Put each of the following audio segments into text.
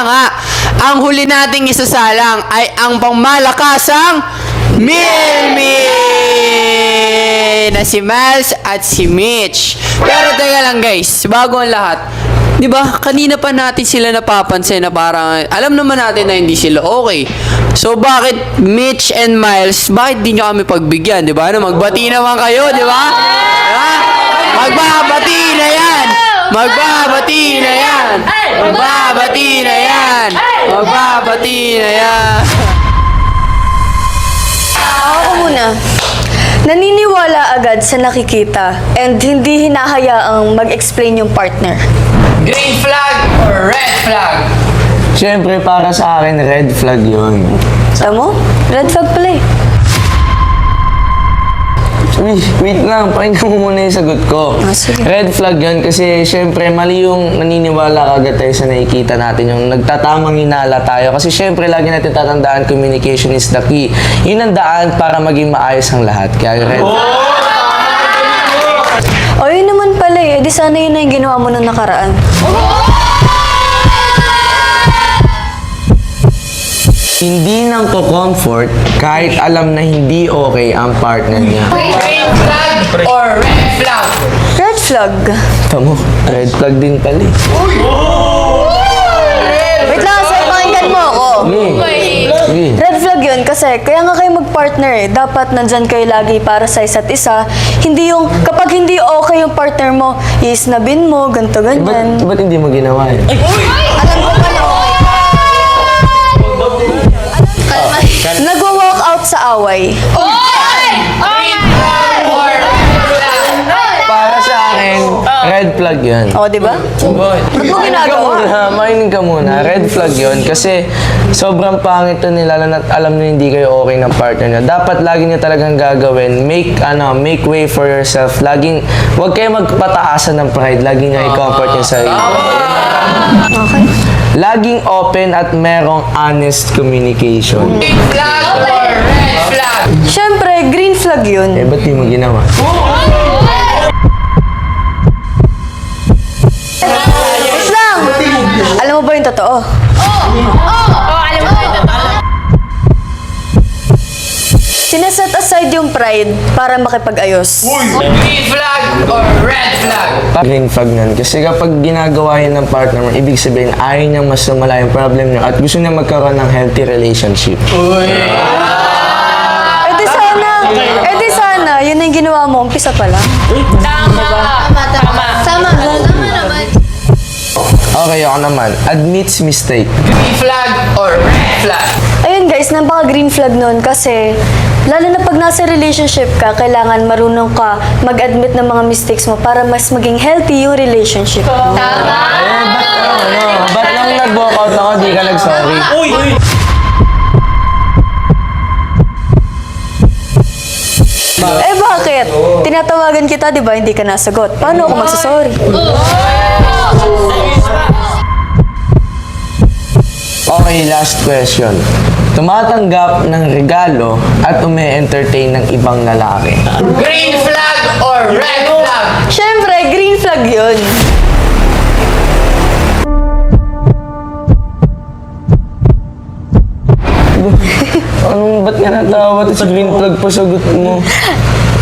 nga, ang huli nating isasalang ay ang pangmalakasang Milmi na si Miles at si Mitch. Pero teka lang guys, bago ang lahat, di ba kanina pa natin sila napapansin na parang alam naman natin na hindi sila okay. So bakit Mitch and Miles, bakit di nyo kami pagbigyan, di ba? Magbati naman kayo, di ba? Ha? Magbabati na yan! Magbabati na yan! Magbabati na yan! Magbabati na yan! Ako muna. Naniniwala agad sa nakikita and hindi hinahayaang mag-explain yung partner. Green flag or red flag? Siyempre, para sa akin, red flag yun. Tama mo? Red flag pala eh. Wait lang, pakinggan mo muna yung sagot ko. Sige. Red flag yun kasi siyempre mali yung naniniwala agad tayo sa nakikita natin, yung nagtatamang hinala tayo. Kasi siyempre lagi natin tatandaan, communication is the key. Yun ang daan para maging maayos ang lahat. Kaya red flag. O yun naman pala eh. Di sana yun na yung ginawa mo nung nakaraan. Hindi nang ko-comfort kahit alam na hindi okay ang partner niya. Green flag or red flag? Red flag. Tamo, red flag din pala eh. Wait lang, sir. Pakinggan mo ako. Sige. Red flag yun kasi kaya nga kayo mag-partner eh. Dapat nandyan kayo lagi para sa isa't isa. Hindi yung, kapag hindi okay yung partner mo, iisnabin mo, ganto ganyan. Ba't hindi mo ginawa yun? Alam ko pa na okay. Nag-walk out sa away. Green flag or red flag? Para sa akin, red flag yun. O, di ba? Ba't mo ginagawa? Makinig ka muna. Red flag yun kasi sobrang pangit to nila na alam na hindi kayo okay ng partner niya. Dapat lagi niya talagang gagawin. Make way for yourself. Huwag kayo magpataasan ng pride. Lagi niya i-comfort yung sarili. Okay. Laging open at merong honest communication. Green flag or red flag? Siyempre, green flag yun. Ba't di mo ginawa? Wait lang! Alam mo ba yung totoo? Sineset aside yung pride para makipag-ayos. Green flag or red flag? Green flag nun. Kasi kapag ginagawa yun ng partner mo, ibig sabihin, ayaw niyang mas lumala yung problem niyo at gusto niya magkaroon ng healthy relationship. Eh di sana, yun ang ginawa mo, umpisa pa lang. Tama naman. Okay, ako naman. Admits mistake. Green flag or red flag? Ayun guys, napaka-green flag nun kasi lalo na pag nasa relationship ka, kailangan marunong ka mag-admit ng mga mistakes mo para mas maging healthy yung relationship mo. Ba't nang nag-walkout ako, di ka nag-sorry? Eh bakit? Tinatawagan kita, di ba? Hindi ka nasagot. Paano ako magsasorry? Okay, last question. Tumatanggap ng regalo at ume-entertain ng ibang lalaki. Green flag or red flag? Siyempre, green flag yun. Ba't ka natawa? Sa green flag pa sagot mo.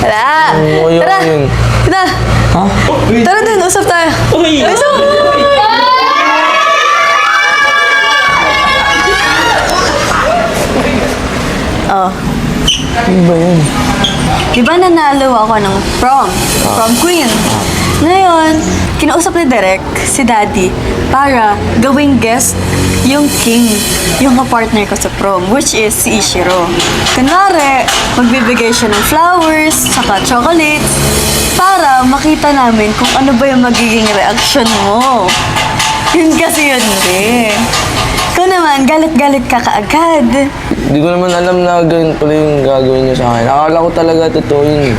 Tara! Ayaw Tara! yun. Tara! Ha? Tara dun, usap tayo. Usap! Oh. Ano ba yun? Di ba nanalo ako ng prom queen? Ngayon, kinausap ni Derek, si Daddy, para gawing guest yung king, yung kapartner ko sa prom, which is si Ishiro. Kunwari, magbibigay siya ng flowers, saka chocolates, para makita namin kung ano ba yung magiging reaction mo. Yun kasi yun eh. Ikaw naman, galit-galit ka kaagad. Hindi ko naman alam na ganun pala yung gagawin niyo sa akin. Akala ko talaga totoo yun eh.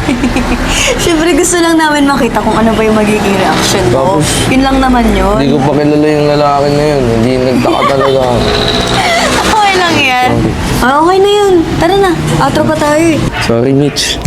Siyempre gusto lang namin makita kung ano ba yung magiging reaction mo. Tapos, Yun lang naman yun. Hindi ko pa kilala yung lalaki na yun. Hindi nagtaka talaga ako. Okay lang yan. Okay na yun. Tara na. Outro pa tayo eh. Sorry, Mitch.